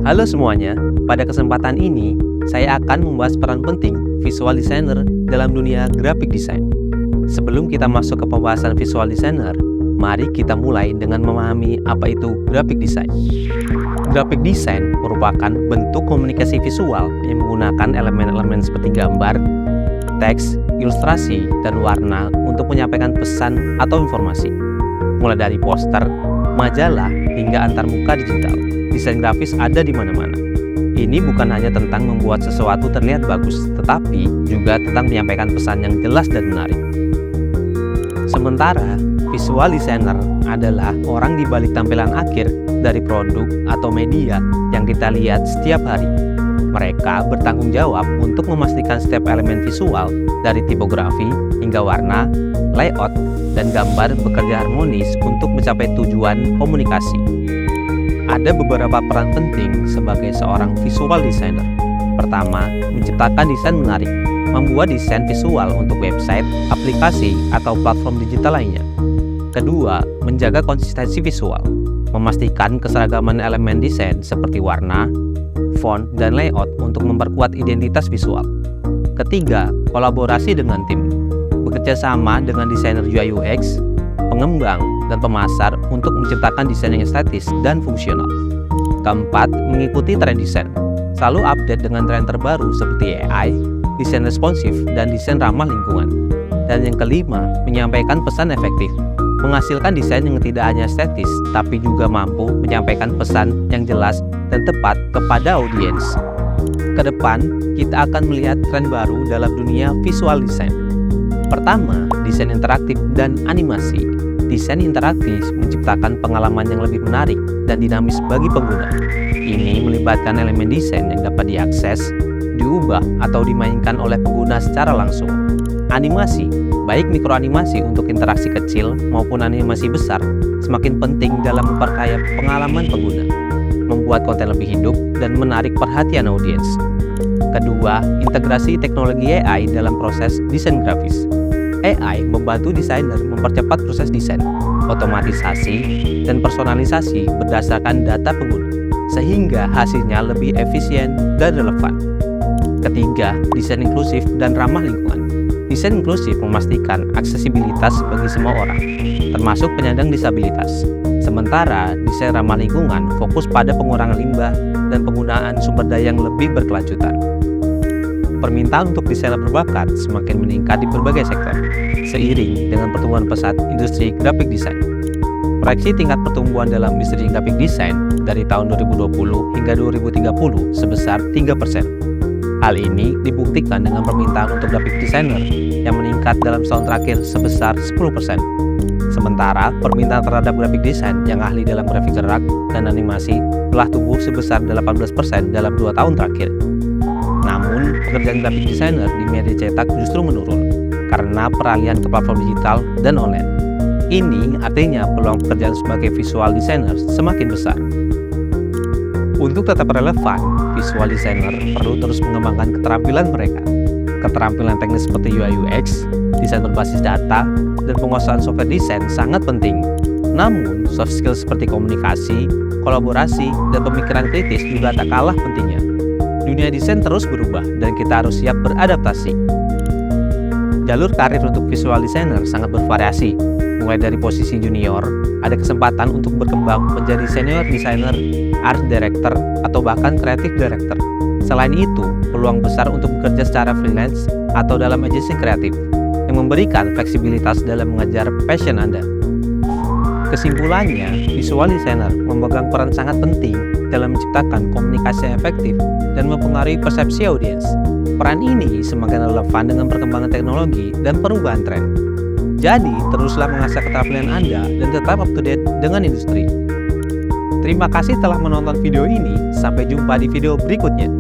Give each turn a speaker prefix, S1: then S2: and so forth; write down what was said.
S1: Halo semuanya, pada kesempatan ini saya akan membahas peran penting visual designer dalam dunia graphic design. Sebelum kita masuk ke pembahasan visual designer, mari kita mulai dengan memahami apa itu graphic design. Graphic design merupakan bentuk komunikasi visual yang menggunakan elemen-elemen seperti gambar, teks, ilustrasi, dan warna untuk menyampaikan pesan atau informasi. Mulai dari poster, majalah, hingga antarmuka digital, desain grafis ada di mana-mana. Ini bukan hanya tentang membuat sesuatu terlihat bagus, tetapi juga tentang menyampaikan pesan yang jelas dan menarik. Sementara, visual designer adalah orang di balik tampilan akhir dari produk atau media yang kita lihat setiap hari. Mereka bertanggung jawab untuk memastikan setiap elemen visual, dari tipografi hingga warna, layout, dan gambar bekerja harmonis untuk mencapai tujuan komunikasi. Ada beberapa peran penting sebagai seorang visual designer. Pertama, menciptakan desain menarik, membuat desain visual untuk website, aplikasi, atau platform digital lainnya. Kedua, menjaga konsistensi visual, memastikan keseragaman elemen desain seperti warna, font, dan layout untuk memperkuat identitas visual. Ketiga, kolaborasi dengan tim, bekerja sama dengan desainer UI UX, pengembang, dan pemasar untuk menciptakan desain yang estetis dan fungsional. Keempat, mengikuti tren desain, selalu update dengan tren terbaru seperti AI, desain responsif, dan desain ramah lingkungan. Dan yang kelima, menyampaikan pesan efektif, menghasilkan desain yang tidak hanya estetis, tapi juga mampu menyampaikan pesan yang jelas dan tepat kepada audiens. Kedepan, kita akan melihat tren baru dalam dunia visual design. Pertama, desain interaktif dan animasi. Desain interaktif menciptakan pengalaman yang lebih menarik dan dinamis bagi pengguna. Ini melibatkan elemen desain yang dapat diakses, diubah, atau dimainkan oleh pengguna secara langsung. Animasi, baik mikroanimasi untuk interaksi kecil maupun animasi besar, semakin penting dalam memperkaya pengalaman pengguna, membuat konten lebih hidup dan menarik perhatian audiens. Kedua, integrasi teknologi AI dalam proses desain grafis. AI membantu desainer mempercepat proses desain, otomatisasi, dan personalisasi berdasarkan data pengguna, sehingga hasilnya lebih efisien dan relevan. Ketiga, desain inklusif dan ramah lingkungan. Desain inklusif memastikan aksesibilitas bagi semua orang, termasuk penyandang disabilitas. Sementara desain ramah lingkungan fokus pada pengurangan limbah dan penggunaan sumber daya yang lebih berkelanjutan. Permintaan untuk desainer berbakat semakin meningkat di berbagai sektor, seiring dengan pertumbuhan pesat industri graphic design. Proyeksi tingkat pertumbuhan dalam industri graphic design dari tahun 2020 hingga 2030 sebesar 3%. Hal ini dibuktikan dengan permintaan untuk graphic designer yang meningkat dalam setahun terakhir sebesar 10%. Sementara permintaan terhadap graphic design yang ahli dalam grafik gerak dan animasi telah tumbuh sebesar 18% dalam 2 tahun terakhir. Namun, pekerjaan graphic designer di media cetak justru menurun karena peralihan ke platform digital dan online. Ini artinya peluang pekerjaan sebagai visual designer semakin besar. Untuk tetap relevan, visual designer perlu terus mengembangkan keterampilan mereka. Keterampilan teknis seperti UI UX, desain berbasis data, dan penguasaan software desain sangat penting. Namun, soft skill seperti komunikasi, kolaborasi, dan pemikiran kritis juga tak kalah pentingnya. Dunia desain terus berubah dan kita harus siap beradaptasi. Jalur karir untuk visual designer sangat bervariasi. Mulai dari posisi junior, ada kesempatan untuk berkembang menjadi senior designer, art director, atau bahkan creative director. Selain itu, peluang besar untuk bekerja secara freelance atau dalam agensi kreatif yang memberikan fleksibilitas dalam mengejar passion Anda. Kesimpulannya, visual designer memegang peran sangat penting dalam menciptakan komunikasi yang efektif dan mempengaruhi persepsi audiens. Peran ini semakin relevan dengan perkembangan teknologi dan perubahan tren. Jadi, teruslah mengasah keterampilan Anda dan tetap up to date dengan industri. Terima kasih telah menonton video ini. Sampai jumpa di video berikutnya.